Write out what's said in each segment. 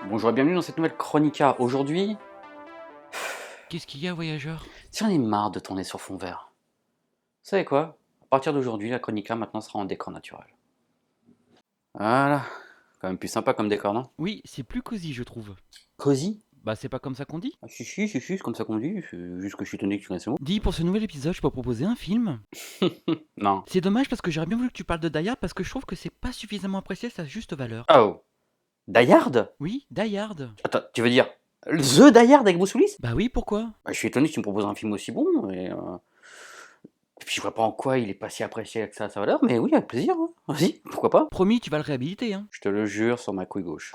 Bonjour et bienvenue dans cette nouvelle Chronica. Aujourd'hui, Qu'est-ce qu'il y a, voyageur? j'en ai marre de tourner sur fond vert. Vous savez quoi? À partir d'aujourd'hui, la Chronica maintenant sera en décor naturel. Voilà. Quand même plus sympa comme décor, non? Oui, c'est plus cosy, je trouve. Cosy? Bah, c'est pas comme ça qu'on dit? Ah, si, c'est comme ça qu'on dit. C'est juste que je suis étonné que tu connaisses le mot. Dis, pour ce nouvel épisode, je peux proposer un film. Non. C'est dommage parce que j'aurais bien voulu que tu parles de Die Hard parce que je trouve que c'est pas suffisamment apprécié à sa juste valeur. Oh. Die Hard? Oui, Die Hard. Attends, tu veux dire The Die Hard avec Bruce Willis? Bah oui, pourquoi? Bah, je suis étonné que tu me proposes un film aussi bon. Et puis je vois pas en quoi il est pas si apprécié avec ça à sa valeur, mais oui, avec plaisir. Hein. Vas-y, pourquoi pas? Promis, tu vas le réhabiliter, hein. Je te le jure sur ma couille gauche.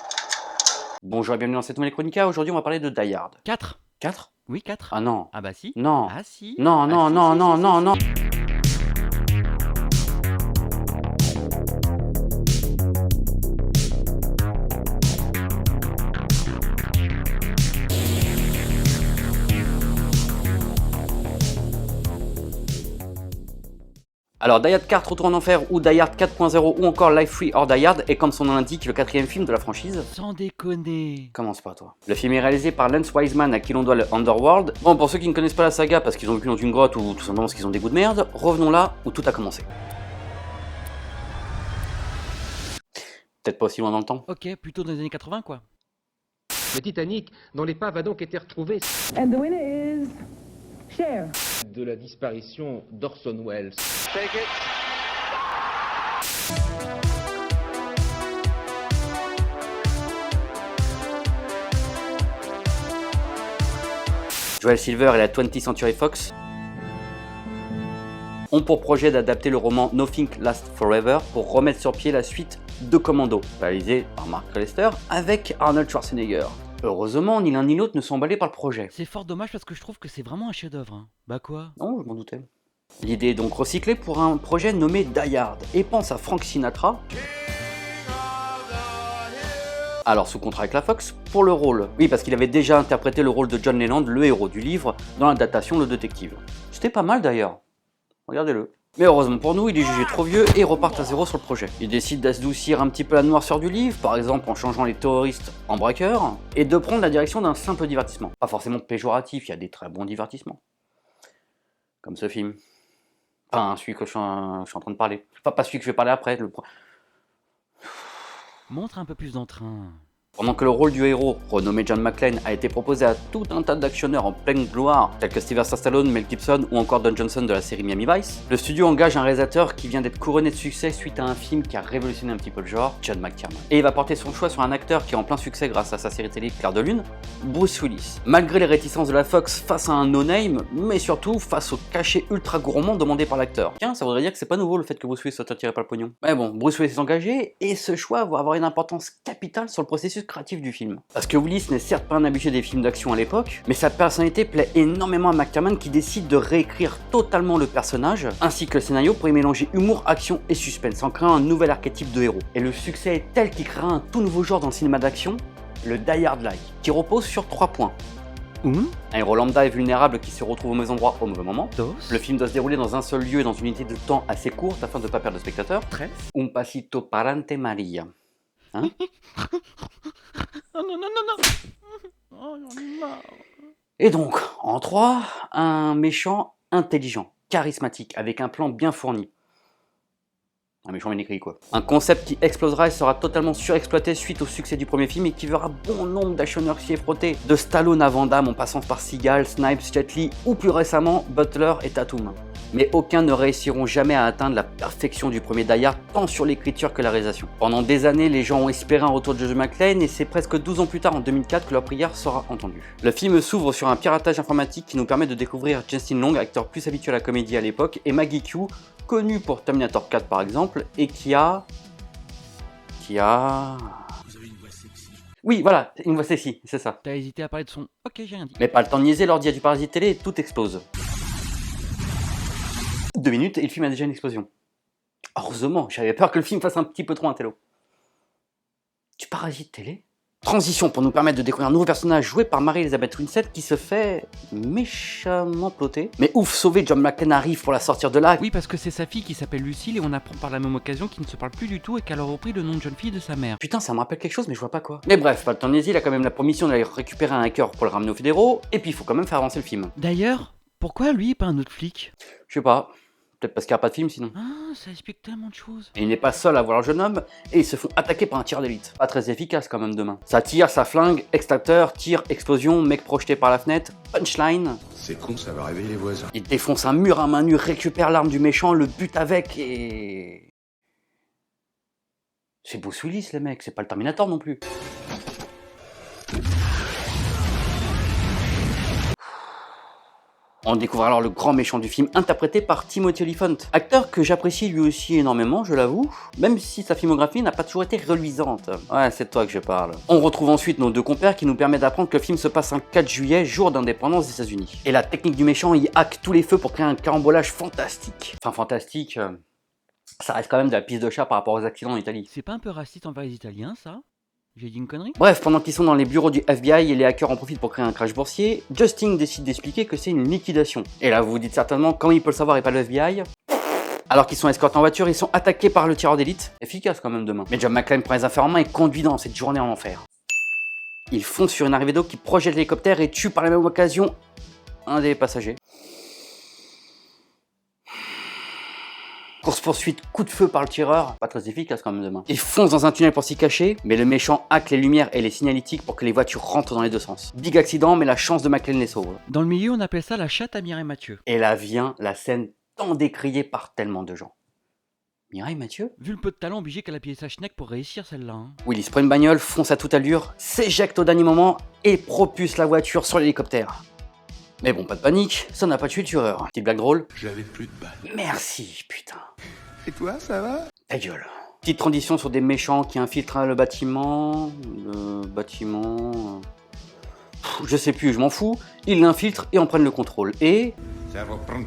Bonjour et bienvenue dans cette nouvelle Chronica. Aujourd'hui, on va parler de Die Hard. 4. 4? Oui, 4. Ah non. Ah bah si. Non. Ah si. Non, Ah non, si, non, si, non, si, non, si, non. si. Alors, Die Hard 4, Retour en Enfer, ou Die Hard 4.0, ou encore Life Free or Die Hard est, comme son nom l'indique, le quatrième film de la franchise. Sans déconner. Commence pas, toi. Le film est réalisé par Lance Wiseman, à qui l'on doit le Underworld. Bon, pour ceux qui ne connaissent pas la saga parce qu'ils ont vécu dans une grotte ou tout simplement parce qu'ils ont des goûts de merde, revenons là où tout a commencé. Peut-être pas aussi loin dans le temps. Ok, plutôt dans les années 80, quoi. Le Titanic, dont l'épave a donc été retrouvée And the winner is Cher. de la disparition d'Orson Welles. Joel Silver et la 20th Century Fox ont pour projet d'adapter le roman Nothing Lasts Forever pour remettre sur pied la suite de Commando, réalisé par Mark Lester avec Arnold Schwarzenegger. Heureusement, ni l'un ni l'autre ne sont emballés par le projet. C'est fort dommage parce que je trouve que c'est vraiment un chef-d'œuvre, hein. Bah quoi? Non, je m'en doutais. L'idée est donc recyclée pour un projet nommé Die Hard et pense à Frank Sinatra, alors sous contrat avec la Fox, pour le rôle. Oui, parce qu'il avait déjà interprété le rôle de John Lennon, le héros du livre, dans l'adaptation Le Détective. C'était pas mal d'ailleurs. Regardez-le. Mais heureusement pour nous, il est jugé trop vieux et repart à zéro sur le projet. Il décide d'adoucir un petit peu la noirceur du livre, par exemple en changeant les terroristes en braqueurs, et de prendre la direction d'un simple divertissement. Pas forcément péjoratif, il y a des très bons divertissements. Comme ce film. Enfin, celui que je suis en train de parler. Enfin, pas celui que je vais parler après. Montre un peu plus d'entrain. Pendant que le rôle du héros, renommé John McClane, a été proposé à tout un tas d'actionneurs en pleine gloire, tels que Sylvester Stallone, Mel Gibson ou encore Don Johnson de la série Miami Vice, le studio engage un réalisateur qui vient d'être couronné de succès suite à un film qui a révolutionné un petit peu le genre, John McTiernan. Et il va porter son choix sur un acteur qui est en plein succès grâce à sa série télé Clair de Lune, Bruce Willis. Malgré les réticences de la Fox face à un no-name, mais surtout face au cachet ultra gourmand demandé par l'acteur. Tiens, ça voudrait dire que c'est pas nouveau le fait que Bruce Willis soit attiré par le pognon. Mais bon, Bruce Willis est engagé, et ce choix va avoir une importance capitale sur le processus créatif du film. Parce que Willis n'est certes pas un habitué des films d'action à l'époque, mais sa personnalité plaît énormément à McTiernan qui décide de réécrire totalement le personnage, ainsi que le scénario pour y mélanger humour, action et suspense, en créant un nouvel archétype de héros. Et le succès est tel qu'il créera un tout nouveau genre dans le cinéma d'action, le Die Hard-like, qui repose sur 3 points. Un héros lambda et vulnérable qui se retrouve au mauvais endroit au mauvais moment. Le film doit se dérouler dans un seul lieu et dans une unité de temps assez courte afin de ne pas perdre le spectateur. Un pasito parante Maria. Hein? Oh non, non, non, non. Oh, j'en ai marre. Et donc, en 3, un méchant intelligent, charismatique, avec un plan bien fourni. Un méchant bien écrit quoi. Un concept qui explosera et sera totalement surexploité suite au succès du premier film et qui verra bon nombre d'actionneurs s'y effrotter, de Stallone à Van Damme en passant par Seagal, Snipes, Jet Li ou plus récemment Butler et Tatum. Mais aucun ne réussiront jamais à atteindre la perfection du premier Die Hard, tant sur l'écriture que la réalisation. Pendant des années, les gens ont espéré un retour de John McClane et c'est presque 12 ans plus tard, en 2004, que leur prière sera entendue. Le film s'ouvre sur un piratage informatique qui nous permet de découvrir Justin Long, acteur plus habitué à la comédie à l'époque, et Maggie Q, connu pour Terminator 4 par exemple, et qui a... Vous avez une voix sexy. Oui, voilà, une voix sexy, c'est ça. T'as hésité à parler de son... Ok, j'ai rien dit. Mais pas le temps de niaiser, l'ordi a du parasite télé et tout explose. 2 minutes et le film a déjà une explosion. Heureusement, j'avais peur que le film fasse un petit peu trop intello. Du parasite télé? Transition pour nous permettre de découvrir un nouveau personnage joué par Mary-Elizabeth Winstead qui se fait méchamment ploter. Mais ouf, sauvé, John McClane arrive pour la sortir de là. Oui, parce que c'est sa fille qui s'appelle Lucille et on apprend par la même occasion qu'ils ne se parlent plus du tout et qu'elle a repris le nom de jeune fille de sa mère. Putain, ça me rappelle quelque chose, mais je vois pas quoi. Mais bref, pas le temps de niaiser, il a quand même la permission d'aller récupérer un hacker pour le ramener aux fédéraux, et puis il faut quand même faire avancer le film. D'ailleurs, pourquoi lui et pas un autre flic? Je sais pas. Peut-être parce qu'il n'y a pas de film sinon. Ah, ça explique tellement de choses. Et il n'est pas seul à voir le jeune homme, et ils se font attaquer par un tir d'élite. Pas très efficace quand même demain. Ça tire, ça flingue, extincteur, tir, explosion, mec projeté par la fenêtre, punchline. C'est con, ça va réveiller les voisins. Il défonce un mur à main nue, récupère l'arme du méchant, le bute avec et... C'est Bruce Willis les mecs, c'est pas le Terminator non plus. On découvre alors le grand méchant du film, interprété par Timothy Olyphant, acteur que j'apprécie lui aussi énormément, je l'avoue, même si sa filmographie n'a pas toujours été reluisante. Ouais, c'est de toi que je parle. On retrouve ensuite nos deux compères qui nous permettent d'apprendre que le film se passe un 4 juillet, jour d'indépendance des États-Unis. Et la technique du méchant y hack tous les feux pour créer un carambolage fantastique. Enfin, fantastique, ça reste quand même de la piste de chat par rapport aux accidents en Italie. C'est pas un peu raciste envers les Italiens, ça? J'ai dit une connerie? Bref, pendant qu'ils sont dans les bureaux du FBI et les hackers en profitent pour créer un crash boursier, Justin décide d'expliquer que c'est une liquidation. Et là, vous vous dites certainement comment il peut le savoir et pas le FBI? Alors qu'ils sont escortés en voiture, ils sont attaqués par le tireur d'élite. Efficace quand même demain. Mais John McClane prend les affaires en main et conduit dans cette journée en enfer. Il fonce sur une arrivée d'eau qui projette l'hélicoptère et tue par la même occasion un des passagers. Course-poursuite, coup de feu par le tireur, pas très efficace quand même demain. Il fonce dans un tunnel pour s'y cacher, mais le méchant hack les lumières et les signalétiques pour que les voitures rentrent dans les deux sens. Big accident, mais la chance de McClane les sauve. Dans le milieu, on appelle ça la chatte à Mireille Mathieu. Et là vient la scène tant décriée par tellement de gens. Mireille Mathieu? Vu le peu de talent obligé qu'elle a payé sa schneck pour réussir celle-là. Hein. Willis prend une bagnole, fonce à toute allure, s'éjecte au dernier moment et propulse la voiture sur l'hélicoptère. Mais bon, pas de panique, ça n'a pas tué le tueur. Petite blague drôle. J'avais plus de balles. Merci, putain. Et toi, ça va? Ta gueule. Petite transition sur des méchants qui infiltrent le bâtiment. Je sais plus, je m'en fous. Ils l'infiltrent et en prennent le contrôle. Et... Ça va prendre.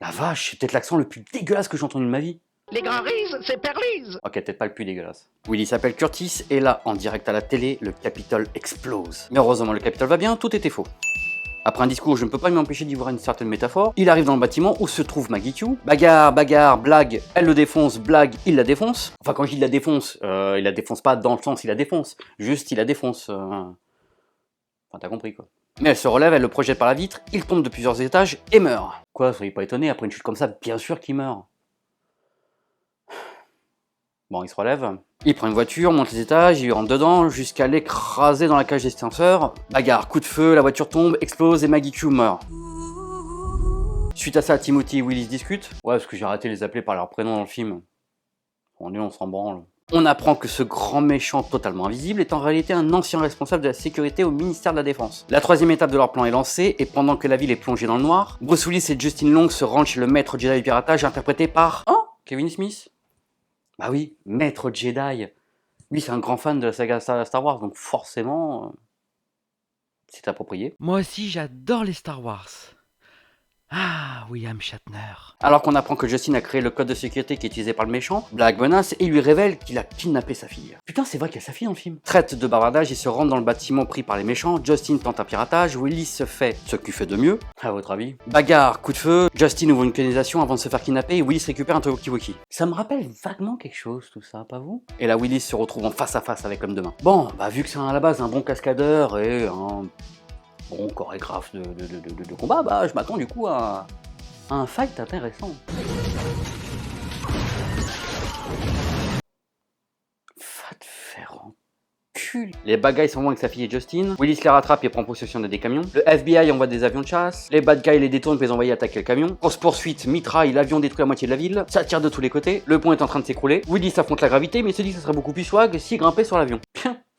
La vache, c'est peut-être l'accent le plus dégueulasse que j'ai entendu de ma vie. Les grands rises, c'est Perlise. Ok, peut-être pas le plus dégueulasse. Willy s'appelle Curtis, et là, en direct à la télé, le Capitole explose. Mais heureusement, le Capitole va bien, tout était faux. Après un discours, je ne peux pas m'empêcher d'y voir une certaine métaphore. Il arrive dans le bâtiment où se trouve Maggie Q. Bagarre, bagarre, blague, elle le défonce, blague, il la défonce. Enfin, quand je dis la défonce, il la défonce pas dans le sens il la défonce, juste il la défonce. Enfin, t'as compris quoi. Mais elle se relève, elle le projette par la vitre, il tombe de plusieurs étages et meurt. Quoi, soyez pas étonnés, après une chute comme ça, bien sûr qu'il meurt. Bon, il se relève, il prend une voiture, monte les étages, il rentre dedans, jusqu'à l'écraser dans la cage d'extincteur. Bagarre, coup de feu, la voiture tombe, explose et Maggie Q meurt. Suite à ça, Timothy et Willis discutent. Ouais, parce que j'ai arrêté de les appeler par leur prénom dans le film. On s'en branle. On apprend que ce grand méchant totalement invisible est en réalité un ancien responsable de la sécurité au ministère de la Défense. La troisième étape de leur plan est lancée, et pendant que la ville est plongée dans le noir, Bruce Willis et Justin Long se rendent chez le maître Jedi du piratage interprété par... Oh, Kevin Smith. Bah oui, maître Jedi. Lui, c'est un grand fan de la saga Star Wars, donc forcément, c'est approprié. Moi aussi, j'adore les Star Wars. Ah, William Shatner. Alors qu'on apprend que Justin a créé le code de sécurité qui est utilisé par le méchant, Black menace et lui révèle qu'il a kidnappé sa fille. Putain, c'est vrai qu'il y a sa fille dans le film. Traite de bavardage, il se rend dans le bâtiment pris par les méchants, Justin tente un piratage, Willis se fait ce qu'il fait de mieux, à votre avis. Bagarre, coup de feu, Justin ouvre une canalisation avant de se faire kidnapper et Willis récupère un talkie-walkie. Ça me rappelle vaguement quelque chose tout ça, pas vous? Et là, Willis se retrouve en face à face avec l'homme de main. Bon, bah vu que c'est à la base un bon cascadeur et un bon chorégraphe de combat, bah je m'attends du coup à un fight intéressant. Va te faire enculer. Les bad guys s'envoient avec sa fille et Justin. Willis les rattrape et prend possession des camions. Le FBI envoie des avions de chasse. Les bad guys les détournent pour les envoyer attaquer le camion. Course poursuite, mitraille, l'avion détruit la moitié de la ville. Ça tire de tous les côtés. Le pont est en train de s'écrouler. Willis affronte la gravité mais se dit que ça serait beaucoup plus swag s'il grimpait sur l'avion.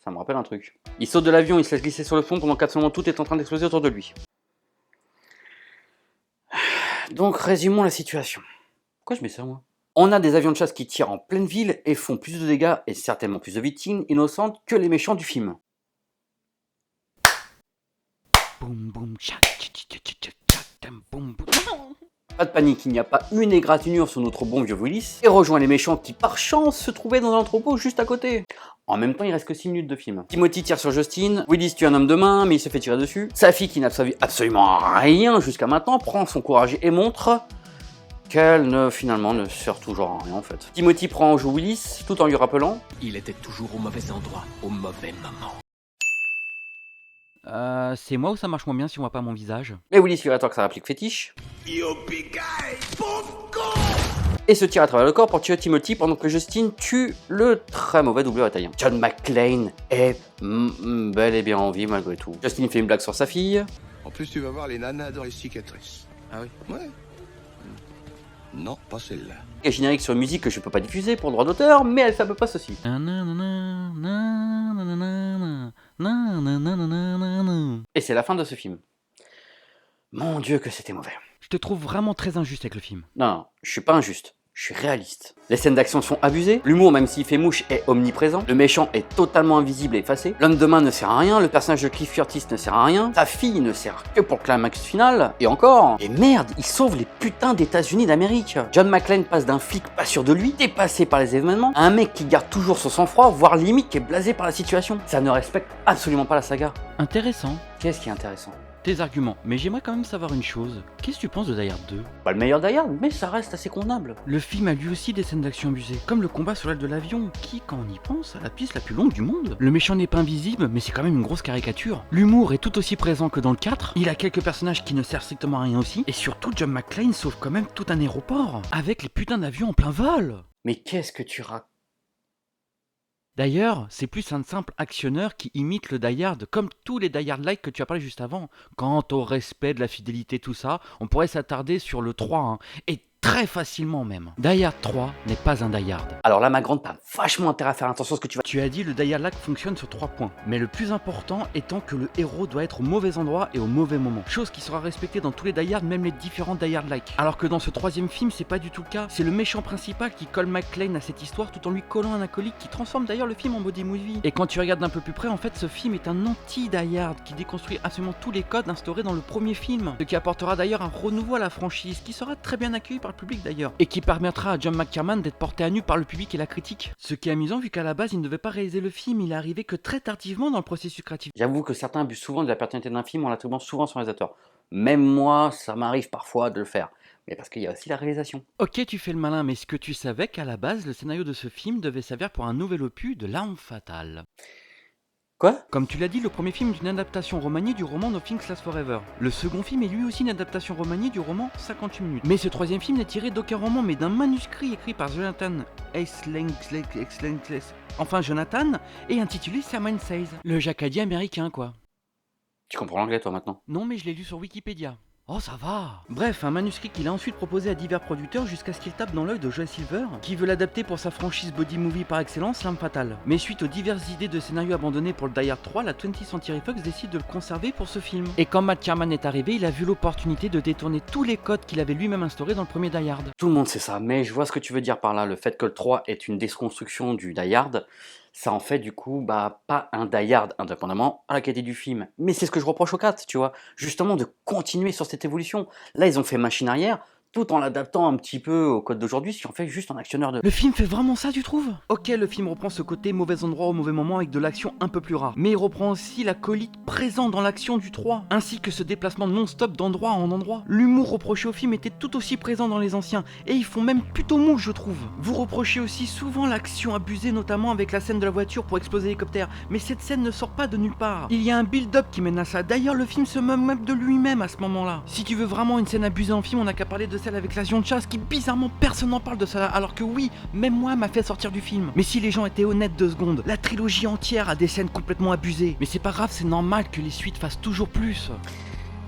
Ça me rappelle un truc. Il saute de l'avion, il se laisse glisser sur le fond pendant qu'absolument tout est en train d'exploser autour de lui. Donc résumons la situation. Pourquoi je mets ça moi? On a des avions de chasse qui tirent en pleine ville et font plus de dégâts et certainement plus de victimes innocentes que les méchants du film. Boum boum tchac tchac tchac tchac tchac boum boum. Pas de panique, il n'y a pas une égratignure sur notre bon vieux Willis et rejoint les méchants qui par chance se trouvaient dans un entrepôt juste à côté. En même temps, il reste que 6 minutes de film. Timothy tire sur Justin, Willis tue un homme de main, mais il se fait tirer dessus. Sa fille, qui n'a servi absolument à rien jusqu'à maintenant, prend son courage et montre qu'elle finalement ne sert toujours à rien en fait. Timothy prend en joue Willis, tout en lui rappelant Il était toujours au mauvais endroit, au mauvais moment. C'est moi ou ça marche moins bien si on voit pas mon visage? mais Willis lui rétorque sa réplique fétiche et se tire à travers le corps pour tuer Timothy pendant que Justin tue le très mauvais doubleur italien. John McClane est bel et bien en vie malgré tout. Justin fait une blague sur sa fille. En plus, tu vas voir les nanas dans les cicatrices. Ah oui? Ouais. Non, pas celle-là. Et générique sur une musique que je peux pas diffuser pour droit d'auteur, mais elle fait à peu près ceci. Et c'est la fin de ce film. Mon Dieu que c'était mauvais. Je te trouve vraiment très injuste avec le film. Non, je suis pas injuste. Je suis réaliste. Les scènes d'action sont abusées, l'humour même s'il fait mouche est omniprésent, le méchant est totalement invisible et effacé, l'homme de main ne sert à rien, le personnage de Cliff Curtis ne sert à rien, sa fille ne sert que pour le climax final, et encore. Et merde, il sauve les putains d'États-Unis d'Amérique. John McClane passe d'un flic pas sûr de lui, dépassé par les événements, à un mec qui garde toujours son sang-froid, voire limite qui est blasé par la situation. Ça ne respecte absolument pas la saga. Intéressant. Qu'est-ce qui est intéressant? Tes arguments, mais j'aimerais quand même savoir une chose. Qu'est-ce que tu penses de Die Hard 2? Pas le meilleur Die Hard, mais ça reste assez convenable. Le film a lui aussi des scènes d'action abusées, comme le combat sur l'aile de l'avion, qui, quand on y pense, a la piste la plus longue du monde. Le méchant n'est pas invisible, mais c'est quand même une grosse caricature. L'humour est tout aussi présent que dans le 4, il a quelques personnages qui ne servent strictement à rien aussi, et surtout John McClane sauve quand même tout un aéroport, avec les putains d'avions en plein vol. Mais qu'est-ce que tu racontes? D'ailleurs, c'est plus un simple actionneur qui imite le Die Hard, comme tous les Die Hard-like que tu as parlé juste avant. Quant au respect de la fidélité, tout ça, on pourrait s'attarder sur le 3, hein, et très facilement même. Die Hard 3 n'est pas un Die Hard. Alors là, ma grande, t'as vachement intérêt à faire attention à ce que tu vas... Tu as dit le Die Hard-like fonctionne sur 3 points, mais le plus important étant que le héros doit être au mauvais endroit et au mauvais moment. Chose qui sera respectée dans tous les Die Hard, même les différents Die Hard-like. Alors que dans ce troisième film, c'est pas du tout le cas. C'est le méchant principal qui colle McClane à cette histoire tout en lui collant un acolyte qui transforme d'ailleurs le film en body movie. Et quand tu regardes d'un peu plus près, en fait, ce film est un anti-Die Hard qui déconstruit absolument tous les codes instaurés dans le premier film. Ce qui apportera d'ailleurs un renouveau à la franchise, qui sera très bien accueilli par le public d'ailleurs, et qui permettra à John McTiernan d'être porté à nu par le public et la critique. Ce qui est amusant vu qu'à la base il ne devait pas réaliser le film, il est arrivé que très tardivement dans le processus créatif. J'avoue que certains abusent souvent de la paternité d'un film en l'attribuant souvent à son réalisateur. Même moi, ça m'arrive parfois de le faire. Mais parce qu'il y a aussi la réalisation. Ok, tu fais le malin, mais est-ce que tu savais qu'à la base, le scénario de ce film devait servir pour un nouvel opus de L'Arme Fatale? Quoi? Comme tu l'as dit, le premier film est une adaptation remaniée du roman No Things Last Forever. Le second film est lui aussi une adaptation remaniée du roman 58 minutes. Mais ce troisième film n'est tiré d'aucun roman, mais d'un manuscrit écrit par Jonathan Jonathan, et intitulé Sermon Says. Le jacadier américain, quoi. Tu comprends l'anglais toi maintenant? Non, mais je l'ai lu sur Wikipédia. Oh, ça va. Bref, un manuscrit qu'il a ensuite proposé à divers producteurs jusqu'à ce qu'il tape dans l'œil de Joel Silver, qui veut l'adapter pour sa franchise body movie par excellence, L'Arme Fatale. Mais suite aux diverses idées de scénario abandonnées pour le Die Hard 3, la 20th Century Fox décide de le conserver pour ce film. Et quand Matt Sherman est arrivé, il a vu l'opportunité de détourner tous les codes qu'il avait lui-même instaurés dans le premier Die Hard. Tout le monde sait ça, mais je vois ce que tu veux dire par là. Le fait que le 3 est une déconstruction du Die Hard, ça en fait du coup pas un Die Hard indépendamment à la qualité du film. Mais c'est ce que je reproche au 4, tu vois, justement de continuer sur cette évolution. Là ils ont fait machine arrière, tout en l'adaptant un petit peu au code d'aujourd'hui, ce qui en fait juste un actionneur de... Le film fait vraiment ça, tu trouves? Ok, le film reprend ce côté mauvais endroit au mauvais moment avec de l'action un peu plus rare. Mais il reprend aussi l'acolyte présent dans l'action du 3, ainsi que ce déplacement non-stop d'endroit en endroit. L'humour reproché au film était tout aussi présent dans les anciens, et ils font même plutôt mou, je trouve. Vous reprochez aussi souvent l'action abusée, notamment avec la scène de la voiture pour exploser l'hélicoptère, mais cette scène ne sort pas de nulle part. Il y a un build-up qui mène à ça, d'ailleurs le film se moque même de lui-même à ce moment-là. Si tu veux vraiment une scène abusée en film, on n'a qu'à parler de celle avec l'avion de chasse qui bizarrement personne n'en parle de ça, alors que oui, même moi m'a fait sortir du film. Mais si les gens étaient honnêtes 2 secondes, la trilogie entière a des scènes complètement abusées. Mais c'est pas grave, c'est normal que les suites fassent toujours plus.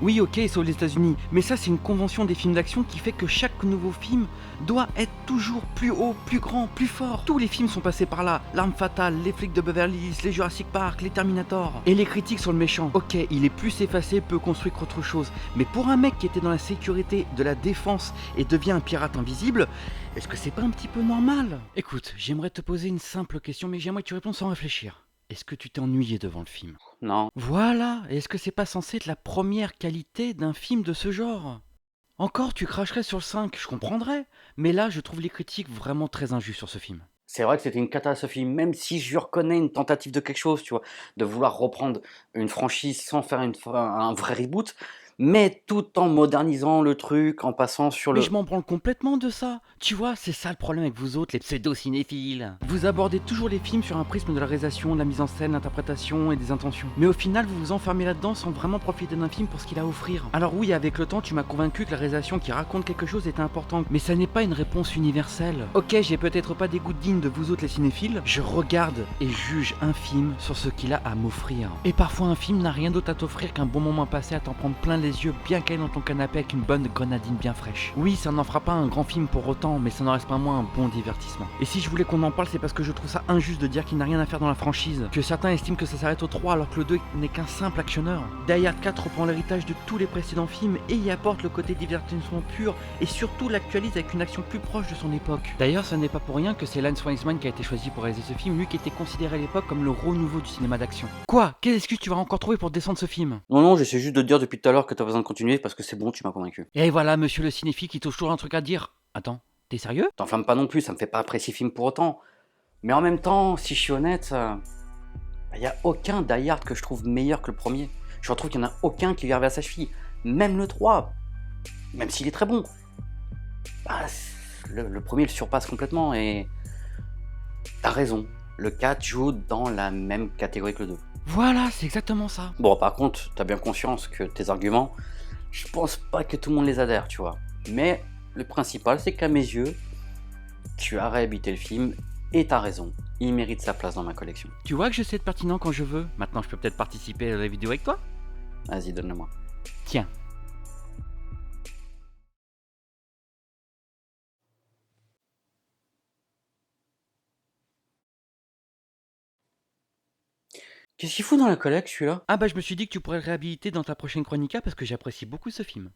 Oui, ok, sauf les États-Unis, mais ça c'est une convention des films d'action qui fait que chaque nouveau film doit être toujours plus haut, plus grand, plus fort. Tous les films sont passés par là, L'Arme Fatale, les flics de Beverly Hills, les Jurassic Park, les Terminator. Et les critiques sur le méchant. Ok, il est plus effacé, peu construit qu'autre chose, mais pour un mec qui était dans la sécurité de la défense et devient un pirate invisible, est-ce que c'est pas un petit peu normal? Écoute, j'aimerais te poser une simple question, mais j'aimerais que tu répondes sans réfléchir. Est-ce que tu t'es ennuyé devant le film? Non. Voilà, est-ce que c'est pas censé être la première qualité d'un film de ce genre? Encore, tu cracherais sur le 5, je comprendrais, mais là, je trouve les critiques vraiment très injustes sur ce film. C'est vrai que c'était une cata ce film, même si je lui reconnais une tentative de quelque chose, tu vois, de vouloir reprendre une franchise sans faire un vrai reboot, mais tout en modernisant le truc, en passant sur Mais le... je m'en branle complètement de ça. Tu vois, c'est ça le problème avec vous autres, les pseudo-cinéphiles. Vous abordez toujours les films sur un prisme de la réalisation, de la mise en scène, l'interprétation et des intentions. Mais au final, vous vous enfermez là-dedans sans vraiment profiter d'un film pour ce qu'il a à offrir. Alors oui, avec le temps, tu m'as convaincu que la réalisation qui raconte quelque chose était importante, mais ça n'est pas une réponse universelle. Ok, j'ai peut-être pas des goûts dignes de vous autres les cinéphiles, je regarde et juge un film sur ce qu'il a à m'offrir. Et parfois un film n'a rien d'autre à t'offrir qu'un bon moment passé à t'en prendre plein les yeux bien calé dans ton canapé avec une bonne grenadine bien fraîche. Oui, ça n'en fera pas un grand film pour autant, mais ça n'en reste pas moins un bon divertissement. Et si je voulais qu'on en parle, c'est parce que je trouve ça injuste de dire qu'il n'a rien à faire dans la franchise, que certains estiment que ça s'arrête au 3 alors que le 2 n'est qu'un simple actionneur. Die Hard 4 reprend l'héritage de tous les précédents films et y apporte le côté divertissement pur et surtout l'actualise avec une action plus proche de son époque. D'ailleurs, ce n'est pas pour rien que c'est Lance Wiseman qui a été choisi pour réaliser ce film, lui qui était considéré à l'époque comme le renouveau du cinéma d'action. Quoi? Quelle excuse tu vas encore trouver pour descendre ce film? Non, j'essaie juste de te dire depuis tout à l'heure que t'as besoin de continuer parce que c'est bon, tu m'as convaincu. Et voilà, monsieur le cinéphile qui touche toujours un truc à dire. Attends, t'es sérieux? T'enflamme pas non plus, ça me fait pas apprécier le film pour autant. Mais en même temps, si je suis honnête, y a aucun Die Hard que je trouve meilleur que le premier. Je retrouve qu'il y en a aucun qui vient vers sa cheville. Même le 3, même s'il est très bon. Le premier le surpasse complètement et... T'as raison, le 4 joue dans la même catégorie que le 2. Voilà, c'est exactement ça. Bon, par contre, t'as bien conscience que tes arguments, je pense pas que tout le monde les adhère, tu vois. Mais le principal, c'est qu'à mes yeux, tu as réhabité le film et t'as raison. Il mérite sa place dans ma collection. Tu vois que je sais être pertinent quand je veux. Maintenant, je peux peut-être participer à la vidéo avec toi? Vas-y, donne-le-moi. Tiens. Qu'est-ce qu'il fout dans la collecte, celui-là? Ah bah je me suis dit que tu pourrais le réhabiliter dans ta prochaine chronica parce que j'apprécie beaucoup ce film.